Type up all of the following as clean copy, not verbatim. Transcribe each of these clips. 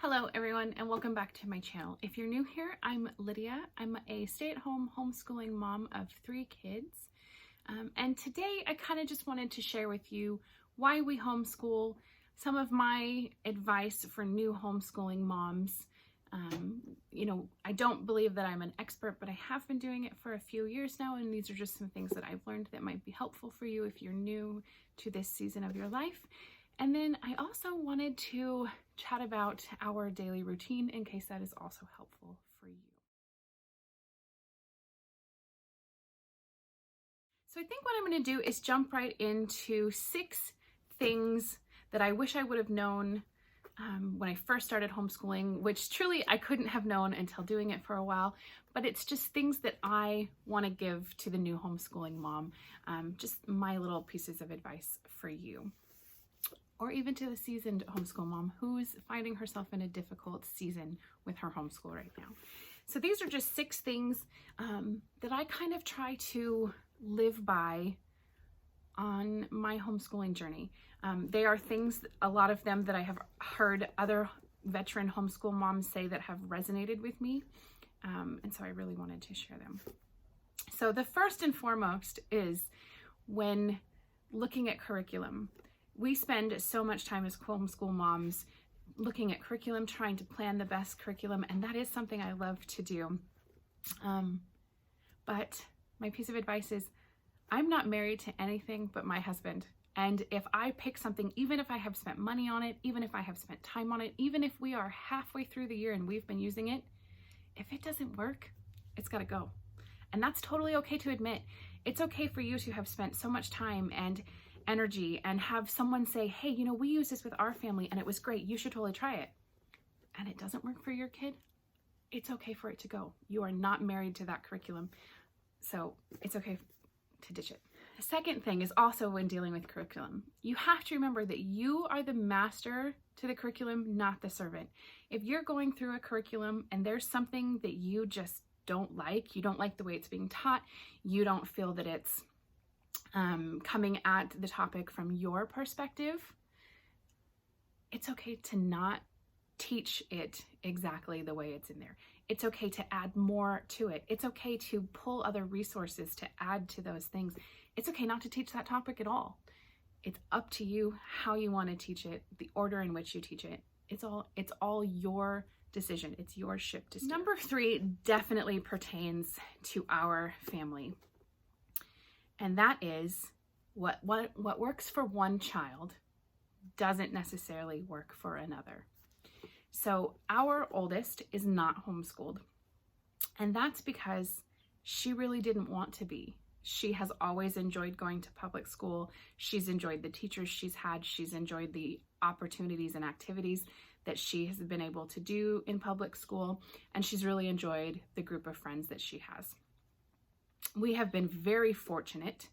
Hello everyone and welcome back to my channel. If you're new here, I'm Lydia. I'm a stay-at-home homeschooling mom of 3 kids. And today I kind of just wanted to share with you why we homeschool, some of my advice for new homeschooling moms. I don't believe that I'm an expert, but I have been doing it for a few years now, and these are just some things that I've learned that might be helpful for you if you're new to this season of your life. And then I also wanted to chat about our daily routine in case that is also helpful for you. So I think what I'm going to do is jump right into 6 things that I wish I would have known when I first started homeschooling, which truly I couldn't have known until doing it for a while, but it's just things that I want to give to the new homeschooling mom, just my little pieces of advice for you. Or even to the seasoned homeschool mom who's finding herself in a difficult season with her homeschool right now. So these are just 6 things that I kind of try to live by on my homeschooling journey. They are things, a lot of them that I have heard other veteran homeschool moms say that have resonated with me. And so I really wanted to share them. So the first and foremost is when looking at curriculum. We spend so much time as homeschool moms looking at curriculum, trying to plan the best curriculum, and that is something I love to do. But my piece of advice is I'm not married to anything but my husband. And if I pick something, even if I have spent money on it, even if I have spent time on it, even if we are halfway through the year and we've been using it, if it doesn't work, it's got to go. And that's totally okay to admit. It's okay for you to have spent so much time and energy and have someone say, hey, we use this with our family and it was great. You should totally try it. And it doesn't work for your kid. It's okay for it to go. You are not married to that curriculum. So it's okay to ditch it. The second thing is also when dealing with curriculum, you have to remember that you are the master to the curriculum, not the servant. If you're going through a curriculum and there's something that you just don't like, you don't like the way it's being taught, you don't feel that it's coming at the topic from your perspective, it's okay to not teach it exactly the way it's in there. It's okay to add more to it. It's okay to pull other resources to add to those things. It's okay not to teach that topic at all. It's up to you how you want to teach it, the order in which you teach it. It's all your decision. It's your ship to steer. Number 3 definitely pertains to our family. And that is what works for one child doesn't necessarily work for another. So our oldest is not homeschooled. And that's because she really didn't want to be. She has always enjoyed going to public school. She's enjoyed the teachers she's had. She's enjoyed the opportunities and activities that she has been able to do in public school. And she's really enjoyed the group of friends that she has. We have been very fortunate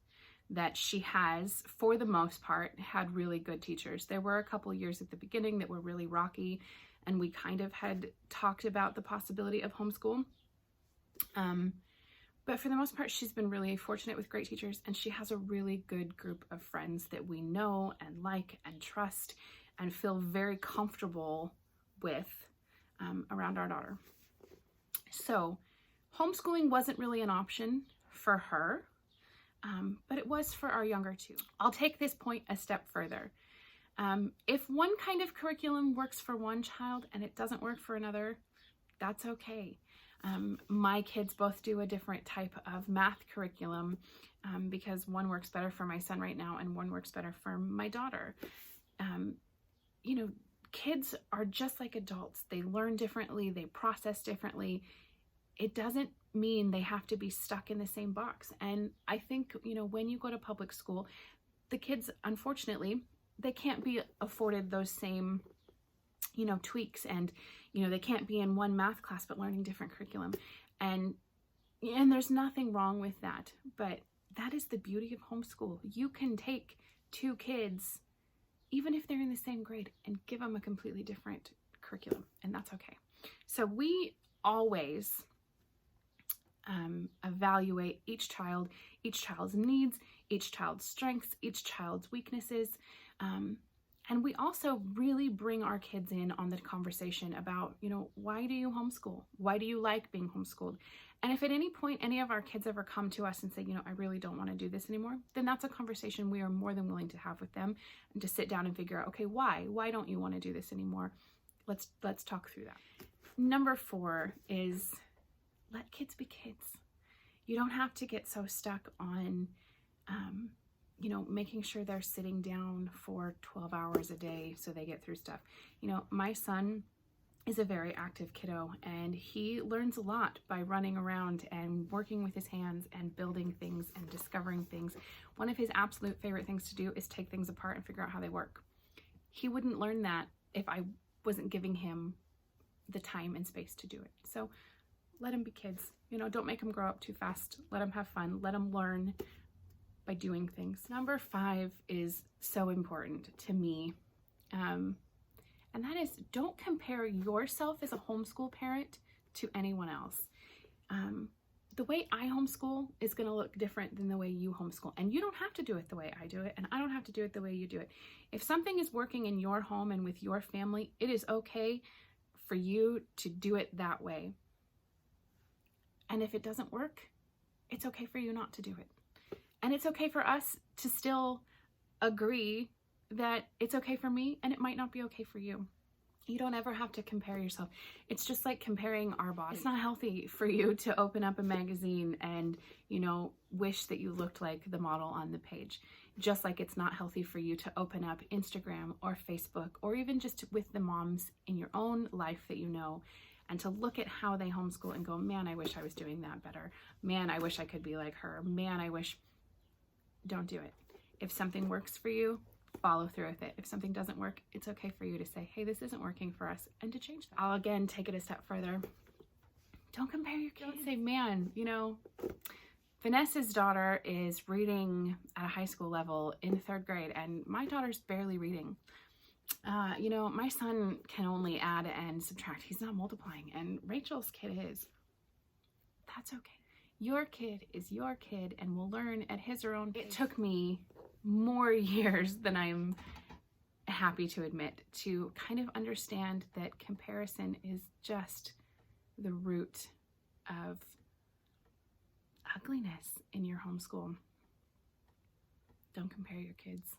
that she has, for the most part, had really good teachers. There were a couple years at the beginning that were really rocky, and we kind of had talked about the possibility of homeschool. But for the most part, she's been really fortunate with great teachers, and she has a really good group of friends that we know and like and trust and feel very comfortable with around our daughter. So homeschooling wasn't really an option for her, but it was for our younger 2. I'll take this point a step further. If one kind of curriculum works for one child and it doesn't work for another, that's okay. My kids both do a different type of math curriculum because one works better for my son right now and one works better for my daughter. Kids are just like adults. They learn differently, they process differently. It doesn't mean they have to be stuck in the same box. And I think, when you go to public school, the kids, unfortunately, they can't be afforded those same, tweaks, and, they can't be in one math class, but learning different curriculum. And there's nothing wrong with that, but that is the beauty of homeschool. You can take 2 kids, even if they're in the same grade, and give them a completely different curriculum, and that's okay. So we always evaluate each child's needs, each child's strengths, each child's weaknesses, And we also really bring our kids in on the conversation about, why do you homeschool? Why do you like being homeschooled? And if at any point any of our kids ever come to us and say, I really don't want to do this anymore, then that's a conversation we are more than willing to have with them and to sit down and figure out, okay, why? Why don't you want to do this anymore? Let's talk through that. Number 4 is let kids be kids. You don't have to get so stuck on, making sure they're sitting down for 12 hours a day so they get through stuff. My son is a very active kiddo, and he learns a lot by running around and working with his hands and building things and discovering things. One of his absolute favorite things to do is take things apart and figure out how they work. He wouldn't learn that if I wasn't giving him the time and space to do it. So let him be kids. Don't make them grow up too fast. Let them have fun. Let them learn by doing things. Number 5 is so important to me. And that is, don't compare yourself as a homeschool parent to anyone else. The way I homeschool is going to look different than the way you homeschool. And you don't have to do it the way I do it, and I don't have to do it the way you do it. If something is working in your home and with your family, it is okay for you to do it that way. And if it doesn't work, it's okay for you not to do it. And it's okay for us to still agree that it's okay for me and it might not be okay for you. You don't ever have to compare yourself. It's just like comparing our bodies. It's not healthy for you to open up a magazine and, wish that you looked like the model on the page. Just like it's not healthy for you to open up Instagram or Facebook or even just with the moms in your own life that and to look at how they homeschool and go, man, I wish I was doing that better. Man, I wish I could be like her. Man, I wish. Don't do it. If something works for you, follow through with it. If something doesn't work, it's okay for you to say, hey, this isn't working for us, and to change that. I'll again take it a step further. Don't compare your kids. Don't say, man, Vanessa's daughter is reading at a high school level in 3rd grade, and my daughter's barely reading. My son can only add and subtract. He's not multiplying, and Rachel's kid is. That's okay. Your kid is your kid and will learn at his or own pace. It took me more years than I'm happy to admit to kind of understand that comparison is just the root of ugliness in your homeschool. Don't compare your kids.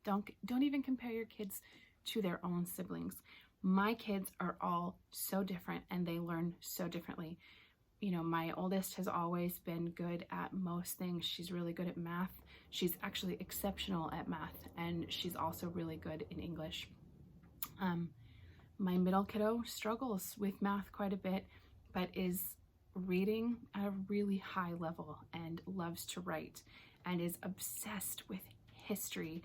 Don't even compare your kids to their own siblings. My kids are all so different and they learn so differently. My oldest has always been good at most things. She's really good at math. She's actually exceptional at math, and she's also really good in English. My middle kiddo struggles with math quite a bit, but is reading at a really high level and loves to write and is obsessed with history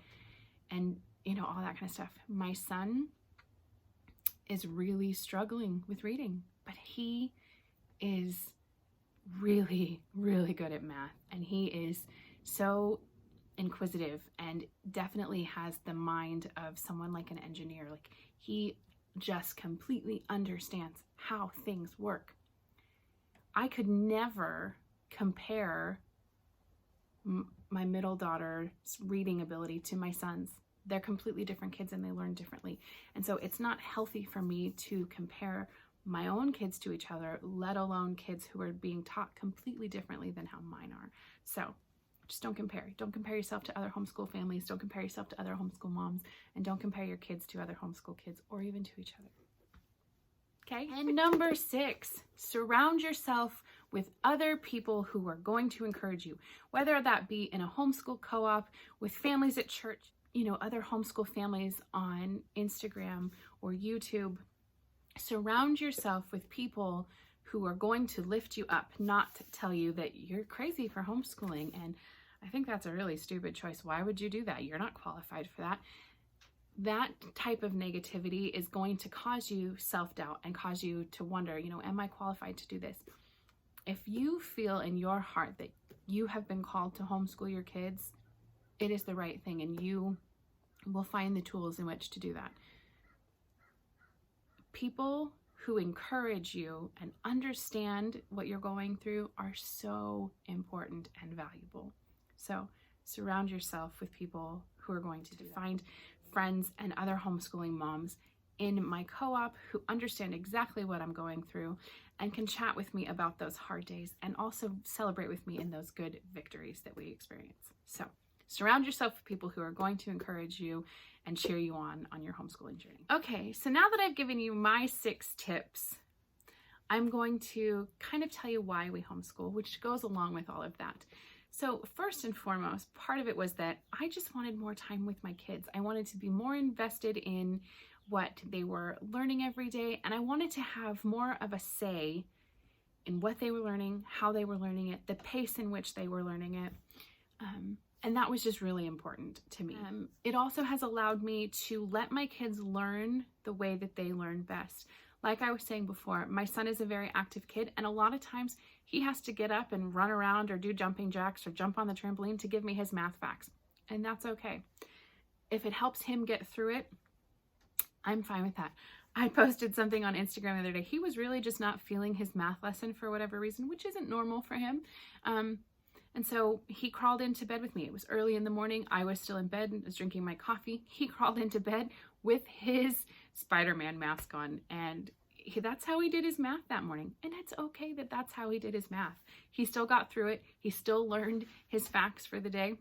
and, all that kind of stuff. My son is really struggling with reading, but he is really, really good at math, and he is so inquisitive and definitely has the mind of someone like an engineer. Like, he just completely understands how things work. I could never compare my middle daughter's reading ability to my son's. They're completely different kids and they learn differently. And so it's not healthy for me to compare my own kids to each other, let alone kids who are being taught completely differently than how mine are. So just don't compare. Don't compare yourself to other homeschool families. Don't compare yourself to other homeschool moms. And don't compare your kids to other homeschool kids or even to each other. Okay? And number 6, surround yourself with other people who are going to encourage you, whether that be in a homeschool co-op, with families at church, other homeschool families on Instagram or YouTube. Surround yourself with people who are going to lift you up, not tell you that you're crazy for homeschooling. And I think that's a really stupid choice. Why would you do that? You're not qualified for that. That type of negativity is going to cause you self-doubt and cause you to wonder, am I qualified to do this? If you feel in your heart that you have been called to homeschool your kids, it is the right thing, and you will find the tools in which to do that. People who encourage you and understand what you're going through are so important and valuable. So surround yourself with people who are going to find friends and other homeschooling moms in my co-op who understand exactly what I'm going through and can chat with me about those hard days and also celebrate with me in those good victories that we experience. So surround yourself with people who are going to encourage you and cheer you on your homeschooling journey. Okay, so now that I've given you my 6 tips, I'm going to kind of tell you why we homeschool, which goes along with all of that. So first and foremost, part of it was that I just wanted more time with my kids. I wanted to be more invested in what they were learning every day, and I wanted to have more of a say in what they were learning, how they were learning it, the pace in which they were learning it. And that was just really important to me. It also has allowed me to let my kids learn the way that they learn best. Like I was saying before, my son is a very active kid, and a lot of times he has to get up and run around or do jumping jacks or jump on the trampoline to give me his math facts. And that's okay. If it helps him get through it, I'm fine with that. I posted something on Instagram the other day. He was really just not feeling his math lesson for whatever reason, which isn't normal for him. And so he crawled into bed with me. It was early in the morning. I was still in bed and was drinking my coffee. He crawled into bed with his Spider-Man mask on, and that's how he did his math that morning. And it's okay that that's how he did his math. He still got through it. He still learned his facts for the day.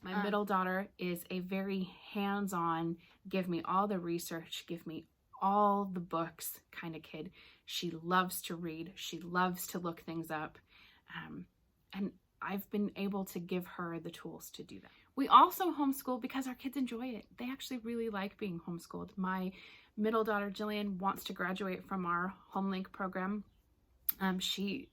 My middle daughter is a very hands-on, give me all the research, give me all the books kind of kid. She loves to read. She loves to look things up. And I've been able to give her the tools to do that. We also homeschool because our kids enjoy it. They actually really like being homeschooled. My middle daughter, Jillian, wants to graduate from our HomeLink program. She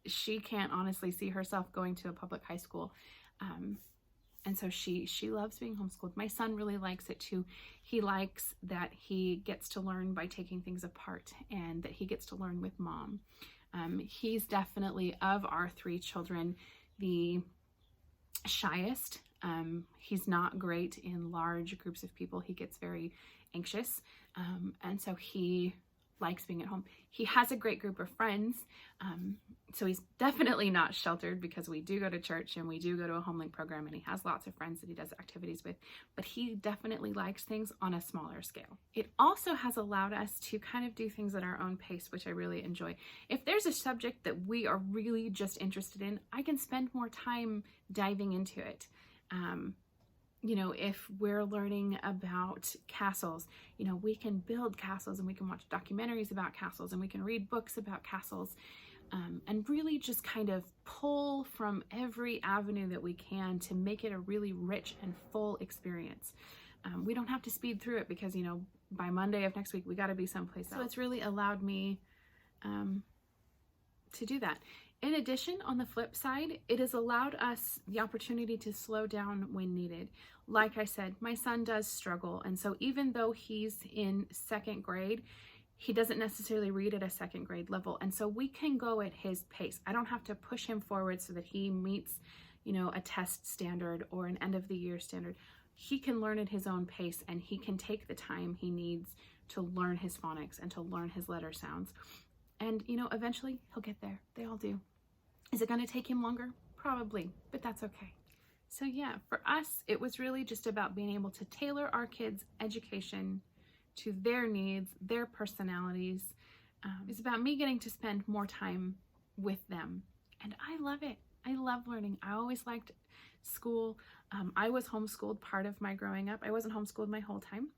can't honestly see herself going to a public high school. And so she loves being homeschooled. My son really likes it too. He likes that he gets to learn by taking things apart and that he gets to learn with mom. He's definitely, of our 3 children, the shyest. He's not great in large groups of people. He gets very anxious. And so he likes being at home. He has a great group of friends. So he's definitely not sheltered because we do go to church and we do go to a HomeLink program, and he has lots of friends that he does activities with, but he definitely likes things on a smaller scale. It also has allowed us to kind of do things at our own pace, which I really enjoy. If there's a subject that we are really just interested in, I can spend more time diving into it. You know, if we're learning about castles, you know, we can build castles and we can watch documentaries about castles and we can read books about castles, and really just kind of pull from every avenue that we can to make it a really rich and full experience. We don't have to speed through it because, you know, by Monday of next week, we got to be someplace else. So it's really allowed me to do that. In addition, on the flip side, it has allowed us the opportunity to slow down when needed. Like I said, my son does struggle. And so even though he's in 2nd grade, he doesn't necessarily read at a 2nd grade level. And so we can go at his pace. I don't have to push him forward so that he meets, you know, a test standard or an end of the year standard. He can learn at his own pace, and he can take the time he needs to learn his phonics and to learn his letter sounds. And, you know, eventually he'll get there. They all do. Is it going to take him longer? Probably, but that's okay. So yeah, for us, it was really just about being able to tailor our kids' education to their needs, their personalities. It's about me getting to spend more time with them. And I love it. I love learning. I always liked school. I was homeschooled part of my growing up. I wasn't homeschooled my whole time.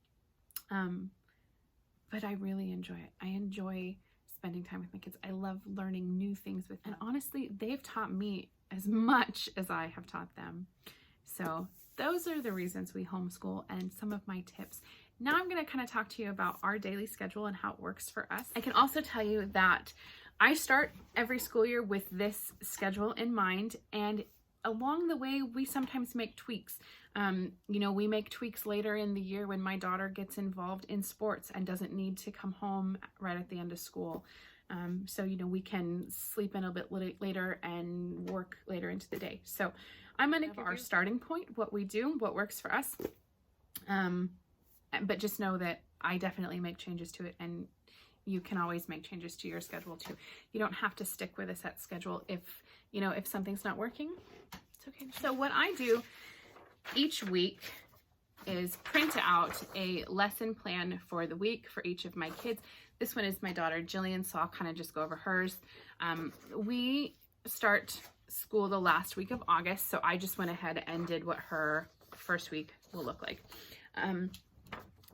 But I really enjoy it. I enjoy spending time with my kids. I love learning new things with them. And honestly, they've taught me as much as I have taught them. So those are the reasons we homeschool and some of my tips. Now I'm going to kind of talk to you about our daily schedule and how it works for us. I can also tell you that I start every school year with this schedule in mind, and along the way, we sometimes make tweaks. You know, we make tweaks later in the year when my daughter gets involved in sports and doesn't need to come home right at the end of school. So, you know, we can sleep in a bit later and work later into the day. So I'm going to give our starting point, what we do, what works for us. But just know that I definitely make changes to it, and you can always make changes to your schedule too. You don't have to stick with a set schedule if, you know, if something's not working. It's okay. So what I do each week is print out a lesson plan for the week for each of my kids. This one is my daughter Jillian, so I'll kind of just go over hers. We start school the last week of August, so I just went ahead and did what her first week will look like.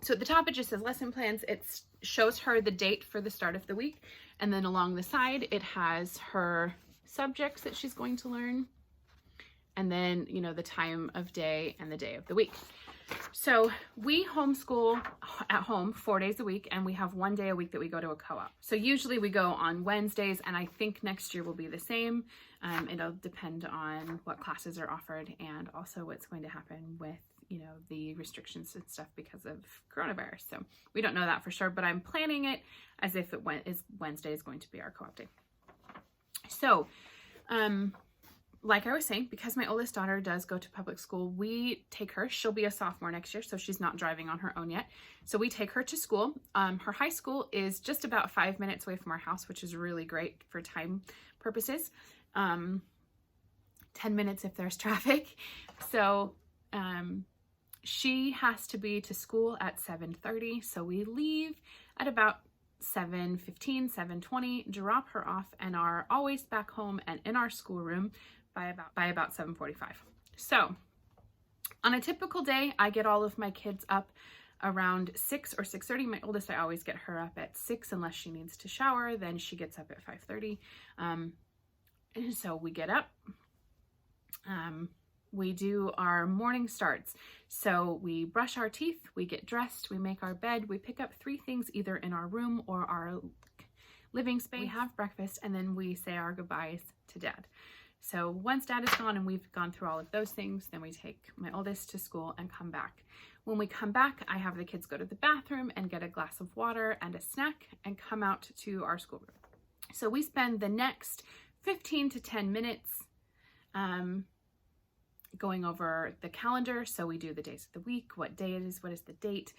So at the top it just says lesson plans. It shows her the date for the start of the week, and then along the side it has her subjects that she's going to learn, and then, you know, the time of day and the day of the week. So we homeschool at home 4 days a week, and we have 1 day a week that we go to a co-op. So usually we go on Wednesdays, and I think next year will be the same. It'll depend on what classes are offered and also what's going to happen with, you know, the restrictions and stuff because of coronavirus. So we don't know that for sure, but I'm planning it as if Wednesday is going to be our co-op day. So, like I was saying, because my oldest daughter does go to public school, we take her. She'll be a sophomore next year, so she's not driving on her own yet. So we take her to school. Her high school is just about 5 minutes away from our house, which is really great for time purposes. 10 minutes if there's traffic. So she has to be to school at 7:30. So we leave at about 7:15, 7:20, drop her off, and are always back home and in our schoolroom by about 7:45. So on a typical day, I get all of my kids up around 6 or 6:30. My oldest, I always get her up at 6 unless she needs to shower. Then she gets up at 5:30. And so we get up. We do our morning starts. So we brush our teeth, we get dressed, we make our bed, we pick up 3 things either in our room or our living space. We have breakfast, and then we say our goodbyes to Dad. So once Dad is gone and we've gone through all of those things, then we take my oldest to school and come back. When we come back, I have the kids go to the bathroom and get a glass of water and a snack and come out to our schoolroom. So we spend the next 15 to 10 minutes going over the calendar. So we do the days of the week, what day it is, what is the date,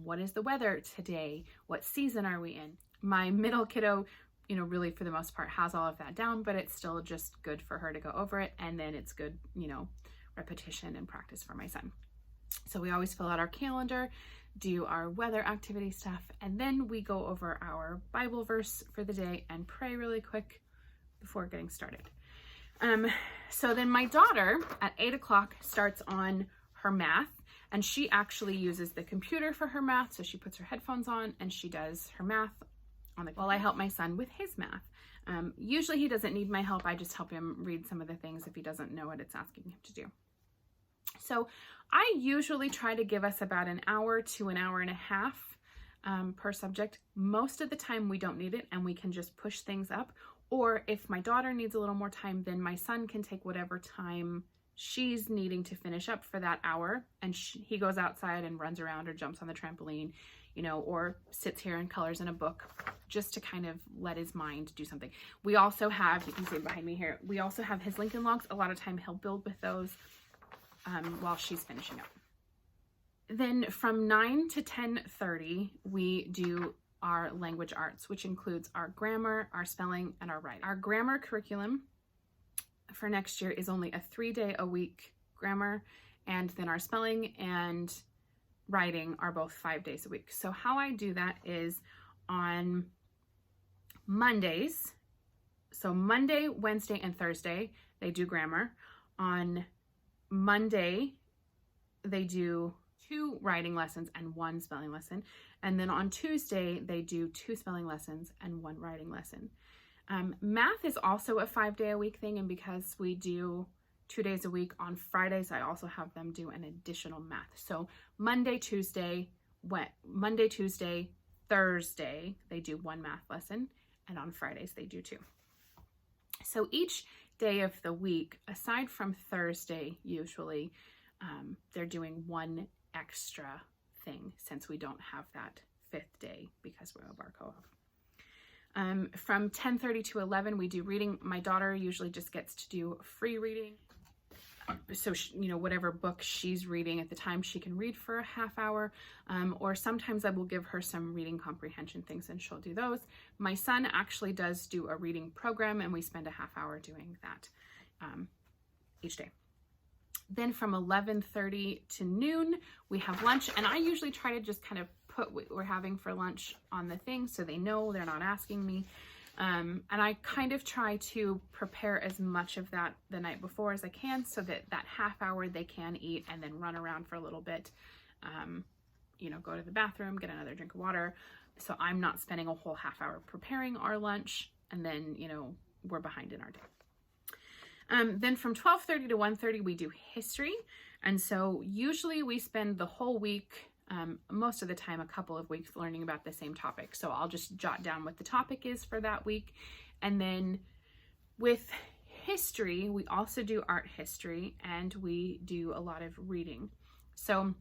what is the weather today, what season are we in. My middle kiddo, you know, really for the most part has all of that down, but it's still just good for her to go over it. And then it's good, you know, repetition and practice for my son. So we always fill out our calendar, do our weather activity stuff, and then we go over our Bible verse for the day and pray really quick before getting started. So then my daughter at 8 o'clock starts on her math, and she actually uses the computer for her math. So she puts her headphones on and she does her math on the, while I help my son with his math. Usually he doesn't need my help. I just help him read some of the things if he doesn't know what it's asking him to do. So I usually try to give us about an hour to an hour and a half per subject. Most of the time we don't need it and we can just push things up. Or if my daughter needs a little more time, then my son can take whatever time she's needing to finish up for that hour. And he goes outside and runs around or jumps on the trampoline, you know, or sits here and colors in a book just to kind of let his mind do something. We also have, you can see behind me here, we also have his Lincoln Logs. A lot of time he'll build with those while she's finishing up. Then from 9 to 10:30, we do our language arts, which includes our grammar, our spelling, and our writing. Our grammar curriculum for next year is only a 3-day-a-week grammar, and then our spelling and writing are both 5 days a week. So how I do that is on Mondays, so Monday, Wednesday, and Thursday, they do grammar. On Monday, they do 2 writing lessons and 1 spelling lesson. And then on Tuesday, they do 2 spelling lessons and 1 writing lesson. Math is also a 5-day-a-week thing. And because we do 2 days a week, on Fridays, I also have them do an additional math. So Monday, Tuesday, Thursday, they do 1 math lesson. And on Fridays, they do 2. So each day of the week, aside from Thursday, usually, they're doing 1 extra thing since we don't have that 5th day because we're of our co-op. From 10:30 to 11, we do reading. My daughter usually just gets to do free reading. So, you know, whatever book she's reading at the time, she can read for a half hour. Or sometimes I will give her some reading comprehension things and she'll do those. My son actually does do a reading program and we spend a half hour doing that each day. Then from 11:30 to noon, we have lunch. And I usually try to just kind of put what we're having for lunch on the thing so they know, they're not asking me. And I kind of try to prepare as much of that the night before as I can so that that half hour they can eat and then run around for a little bit, you know, go to the bathroom, get another drink of water. So I'm not spending a whole half hour preparing our lunch and then, you know, we're behind in our day. Then from 12:30 to 1:30, we do history. And so usually we spend the whole week, most of the time, a couple of weeks learning about the same topic. So I'll just jot down what the topic is for that week. And then with history, we also do art history and we do a lot of reading. So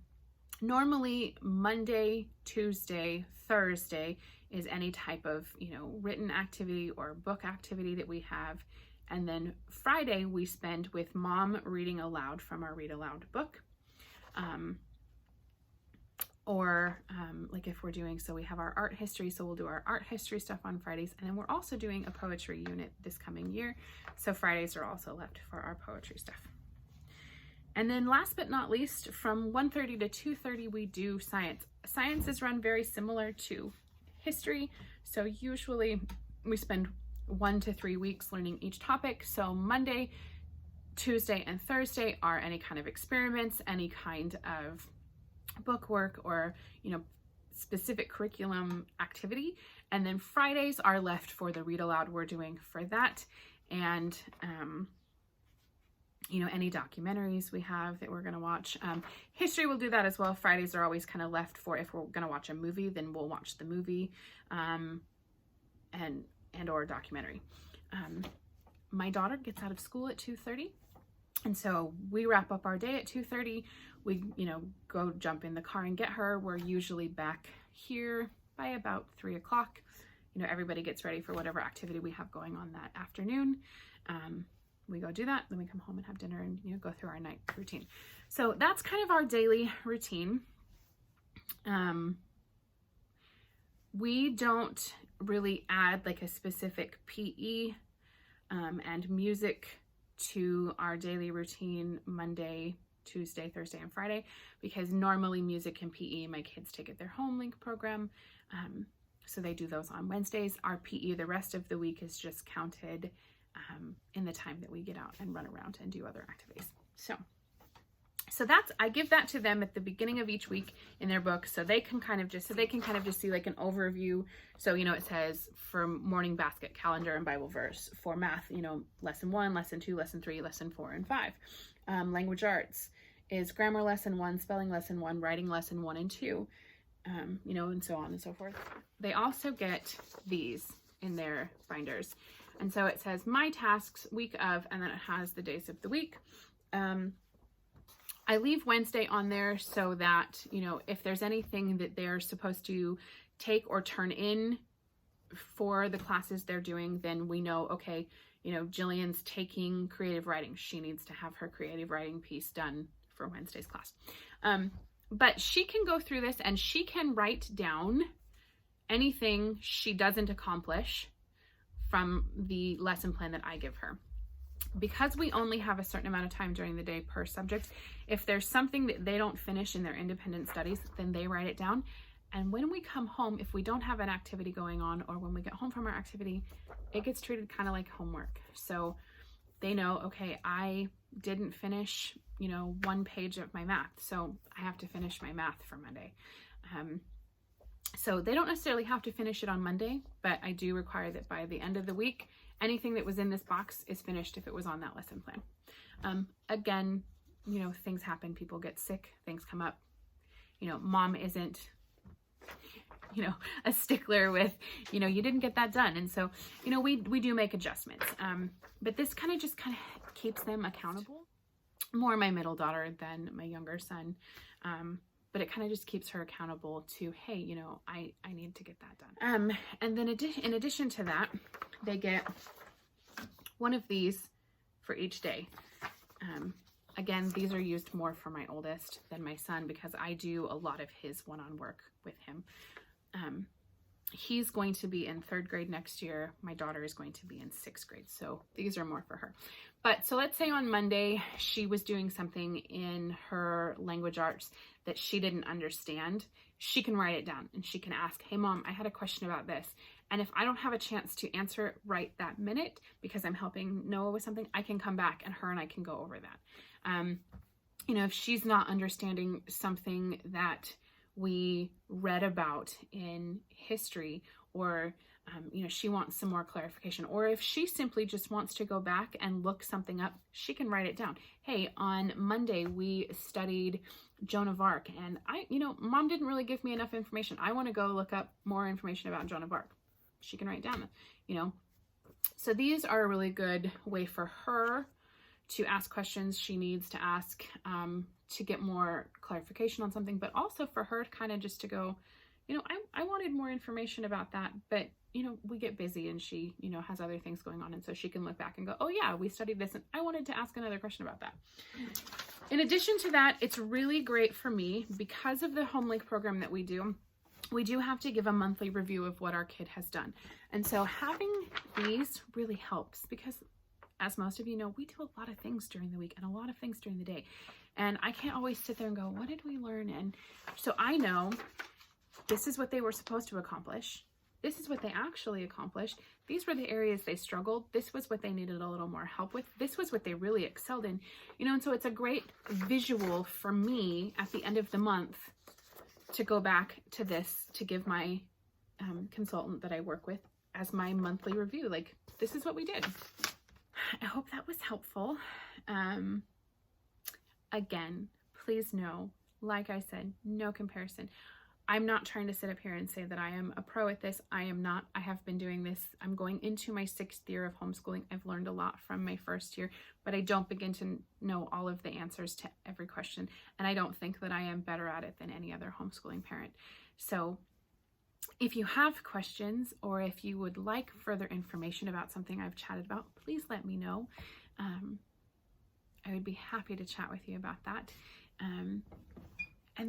normally Monday, Tuesday, Thursday is any type of, you know, written activity or book activity that we have. And then Friday we spend with mom reading aloud from our read aloud book. Like if we're doing, so we have our art history, so we'll do our art history stuff on Fridays. And then we're also doing a poetry unit this coming year. So Fridays are also left for our poetry stuff. And then last but not least, from 1:30 to 2:30, we do science. Science is run very similar to history. So usually we spend 1 to 3 weeks learning each topic. So Monday, Tuesday, and Thursday are any kind of experiments, any kind of book work, or, you know, specific curriculum activity. And then Fridays are left for the read aloud we're doing for that. And, you know, any documentaries we have that we're going to watch. History will do that as well. Fridays are always kind of left for, if we're going to watch a movie, then we'll watch the movie, and or a documentary. My daughter gets out of school at 2:30. And so we wrap up our day at 2:30. We, you know, go jump in the car and get her. We're usually back here by about 3 o'clock. You know, everybody gets ready for whatever activity we have going on that afternoon. We go do that, then we come home and have dinner and, you know, go through our night routine. So that's kind of our daily routine. We don't really add like a specific PE and music to our daily routine Monday, Tuesday, Thursday, and Friday, because normally music and PE, my kids take at their home link program. So they do those on Wednesdays. Our PE the rest of the week is just counted in the time that we get out and run around and do other activities. So that's, I give that to them at the beginning of each week in their book, so they can kind of just see like an overview. So, you know, it says for morning basket, calendar, and Bible verse. For math, you know, lesson 1, lesson 2, lesson 3, lesson 4, and 5. Language arts is grammar lesson 1, spelling lesson 1, writing lesson 1 and 2, you know, and so on and so forth. They also get these in their binders. And so it says my tasks, week of, and then it has the days of the week. I leave Wednesday on there so that, you know, if there's anything that they're supposed to take or turn in for the classes they're doing, then we know, okay, you know, Jillian's taking creative writing. She needs to have her creative writing piece done for Wednesday's class. But she can go through this and she can write down anything she doesn't accomplish from the lesson plan that I give her. Because we only have a certain amount of time during the day per subject, if there's something that they don't finish in their independent studies, then they write it down. And when we come home, if we don't have an activity going on, or when we get home from our activity, it gets treated kind of like homework. So they know, okay, I didn't finish, you know, 1 page of my math, so I have to finish my math for Monday. So they don't necessarily have to finish it on Monday, but I do require that by the end of the week, anything that was in this box is finished if it was on that lesson plan. Again, you know, things happen. People get sick. Things come up. You know, mom isn't, you know, a stickler with, you know, you didn't get that done. And so, you know, we do make adjustments. But this kind of keeps them accountable. More my middle daughter than my younger son. But it kind of just keeps her accountable to, hey, you know, I need to get that done. And then in addition to that, they get one of these for each day. Again, these are used more for my oldest than my son because I do a lot of his one-on work with him. He's going to be in 3rd grade next year. My daughter is going to be in 6th grade. So these are more for her. But so let's say on Monday, she was doing something in her language arts that she didn't understand. She can write it down and she can ask, hey mom, I had a question about this. And if I don't have a chance to answer it right that minute because I'm helping Noah with something, I can come back and her and I can go over that. You know, if she's not understanding something that we read about in history, or you know, she wants some more clarification, or if she simply just wants to go back and look something up, she can write it down. Hey, on Monday we studied Joan of Arc, and you know, mom didn't really give me enough information. I want to go look up more information about Joan of Arc. She can write down, you know. So these are a really good way for her to ask questions she needs to ask to get more clarification on something, but also for her kind of just to go, you know, I wanted more information about that, but you know, we get busy and she, you know, has other things going on. And so she can look back and go, oh yeah, we studied this and I wanted to ask another question about that. In addition to that, it's really great for me because of the Home Link program that we do have to give a monthly review of what our kid has done. And so having these really helps because, as most of you know, we do a lot of things during the week and a lot of things during the day. And I can't always sit there and go, what did we learn? And so I know this is what they were supposed to accomplish. This is what they actually accomplished. These were the areas they struggled. This was what they needed a little more help with. This was what they really excelled in. You know, and so it's a great visual for me at the end of the month to go back to this, to give my consultant that I work with as my monthly review. Like, this is what we did. I hope that was helpful. Again, please know, like I said, no comparison. I'm not trying to sit up here and say that I am a pro at this. I am not. I have been doing this. I'm going into my 6th year of homeschooling. I've learned a lot from my 1st year, but I don't begin to know all of the answers to every question. And I don't think that I am better at it than any other homeschooling parent. So if you have questions or if you would like further information about something I've chatted about, please let me know. I would be happy to chat with you about that. And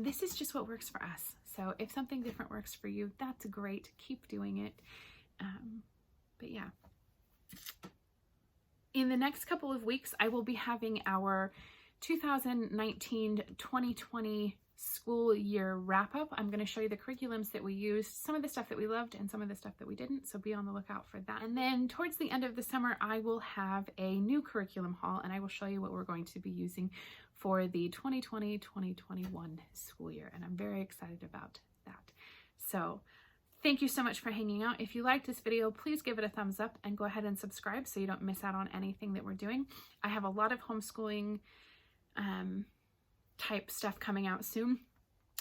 this is just what works for us. So if something different works for you, that's great. Keep doing it. But yeah. In the next couple of weeks, I will be having our 2019-2020 school year wrap up. I'm going to show you the curriculums that we used, some of the stuff that we loved and some of the stuff that we didn't. So be on the lookout for that. And then towards the end of the summer, I will have a new curriculum haul and I will show you what we're going to be using for the 2020-2021 school year. And I'm very excited about that. So thank you so much for hanging out. If you liked this video, please give it a thumbs up and go ahead and subscribe so you don't miss out on anything that we're doing. I have a lot of homeschooling type stuff coming out soon.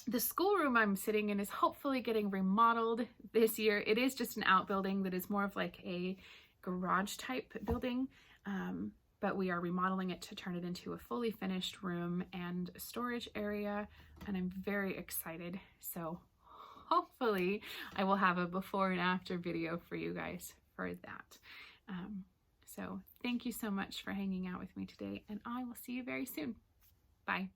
The schoolroom I'm sitting in is hopefully getting remodeled this year. It is just an outbuilding that is more of like a garage type building, but we are remodeling it to turn it into a fully finished room and storage area, and I'm very excited. So hopefully I will have a before and after video for you guys for that. So thank you so much for hanging out with me today, and I will see you very soon. Bye.